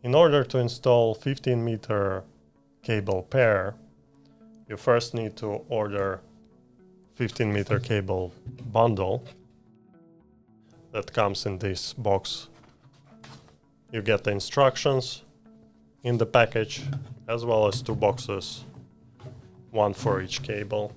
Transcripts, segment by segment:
In order to install 15-meter cable pair, you first need to order 15-meter cable bundle that comes in this box. You get the instructions in the package, as well as 2 boxes, one for each cable.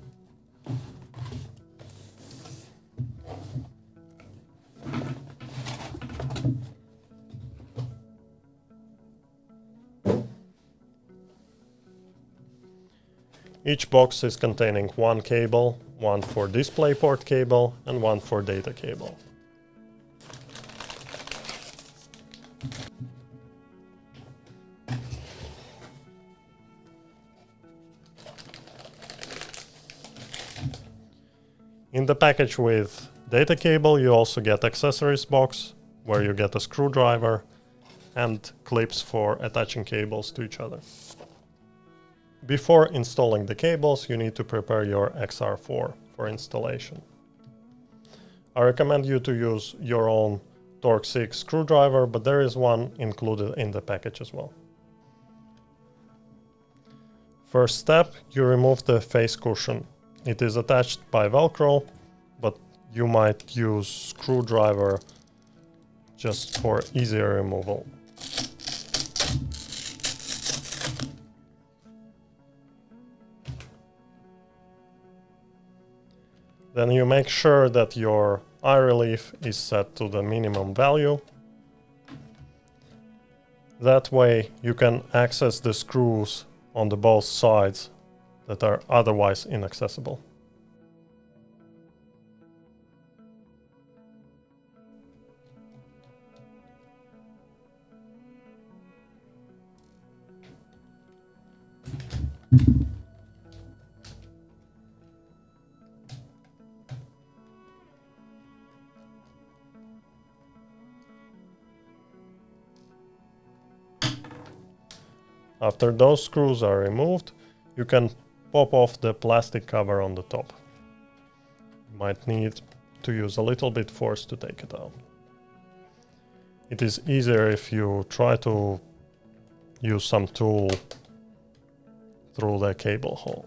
Each box is containing 1 cable, one for DisplayPort cable and one for data cable. In the package with data cable, you also get accessories box, where you get a screwdriver and clips for attaching cables to each other. Before installing the cables, you need to prepare your XR4 for installation. I recommend you to use your own Torx 6 screwdriver, but there is one included in the package as well. First step, you remove the face cushion. It is attached by Velcro, but you might use screwdriver just for easier removal. Then you make sure that your eye relief is set to the minimum value. That way you can access the screws on the both sides that are otherwise inaccessible. After those screws are removed, you can pop off the plastic cover on the top. You might need to use a little bit force to take it out. It is easier if you try to use some tool through the cable hole.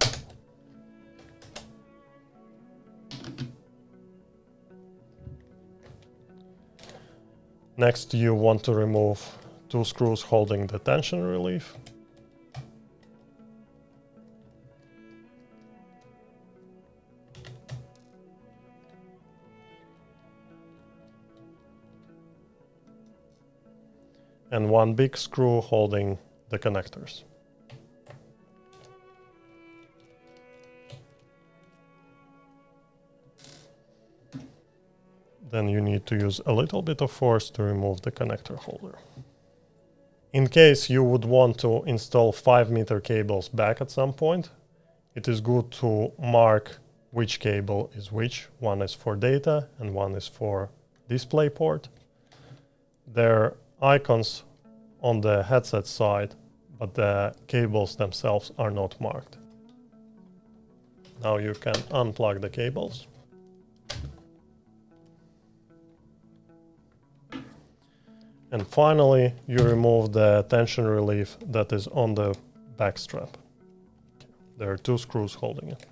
Next, you want to remove 2 screws holding the tension relief. And 1 big screw holding the connectors. Then you need to use a little bit of force to remove the connector holder. In case you would want to install 5-meter cables back at some point, it is good to mark which cable is which. One is for data and one is for DisplayPort. They're icons on the headset side, but the cables themselves are not marked. Now you can unplug the cables. And finally, you remove the tension relief that is on the back strap. There are 2 screws holding it.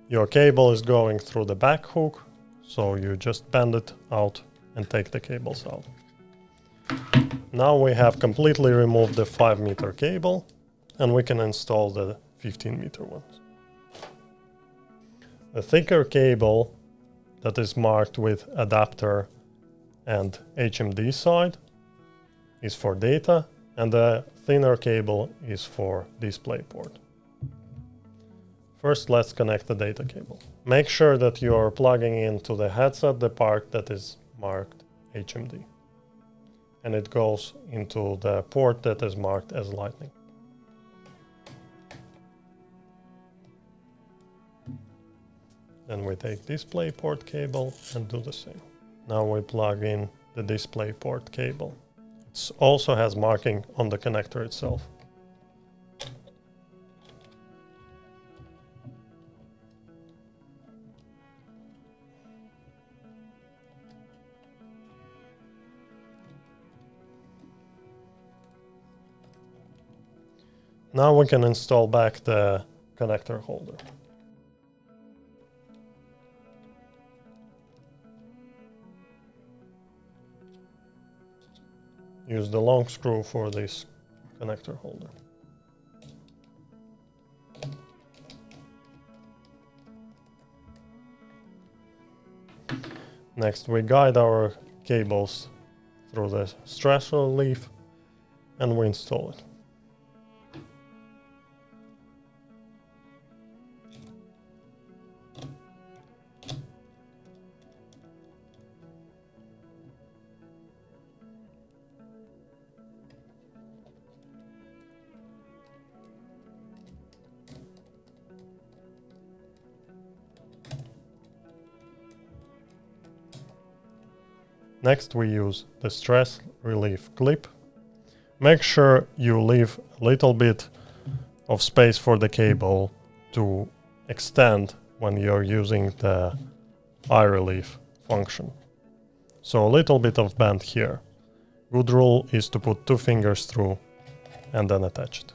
Your cable is going through the back hook, so you just bend it out and take the cables out. Now we have completely removed the 5-meter cable and we can install the 15-meter ones. The thicker cable that is marked with adapter and HMD side is for data, and the thinner cable is for DisplayPort. First, let's connect the data cable. Make sure that you are plugging into the headset the part that is marked HMD. And it goes into the port that is marked as Lightning. Then we take DisplayPort cable and do the same. Now we plug in the DisplayPort cable. It also has marking on the connector itself. Now we can install back the connector holder. Use the long screw for this connector holder. Next, we guide our cables through the stress relief and we install it. Next, we use the stress relief clip. Make sure you leave a little bit of space for the cable to extend when you're using the eye relief function. So a little bit of bend here. Good rule is to put 2 fingers through and then attach it.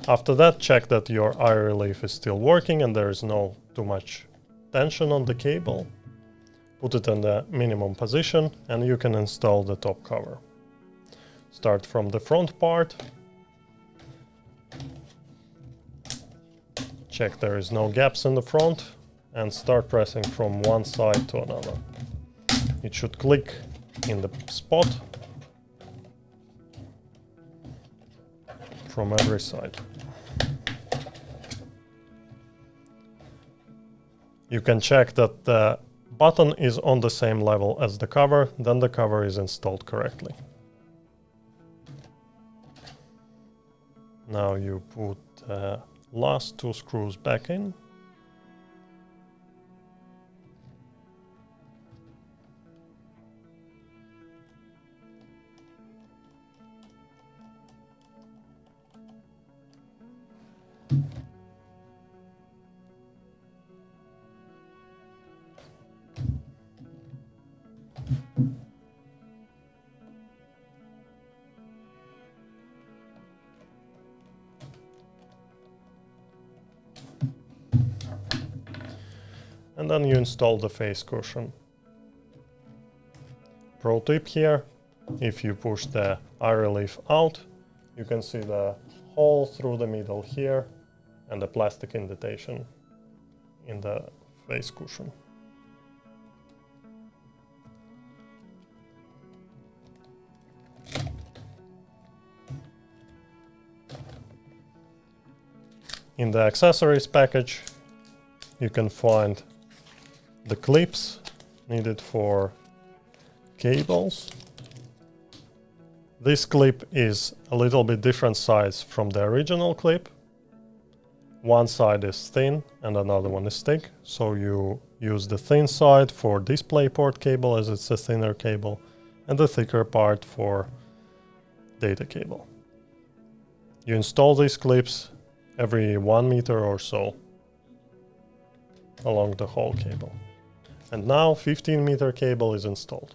After that, check that your eye relief is still working and there is no too much tension on the cable. Put it in the minimum position and you can install the top cover. Start from the front part. Check there is no gaps in the front and start pressing from one side to another. It should click in the spot from every side. You can check that the button is on the same level as the cover, then the cover is installed correctly. Now you put the last 2 screws back in. And then you install the face cushion. Pro tip here, if you push the eye relief out, you can see the hole through the middle here and the plastic indentation in the face cushion. In the accessories package, you can find the clips needed for cables. This clip is a little bit different size from the original clip. One side is thin and another one is thick, so you use the thin side for DisplayPort cable as it's a thinner cable, and the thicker part for data cable. You install these clips every 1 meter or so along the whole cable. And now 15-meter cable is installed.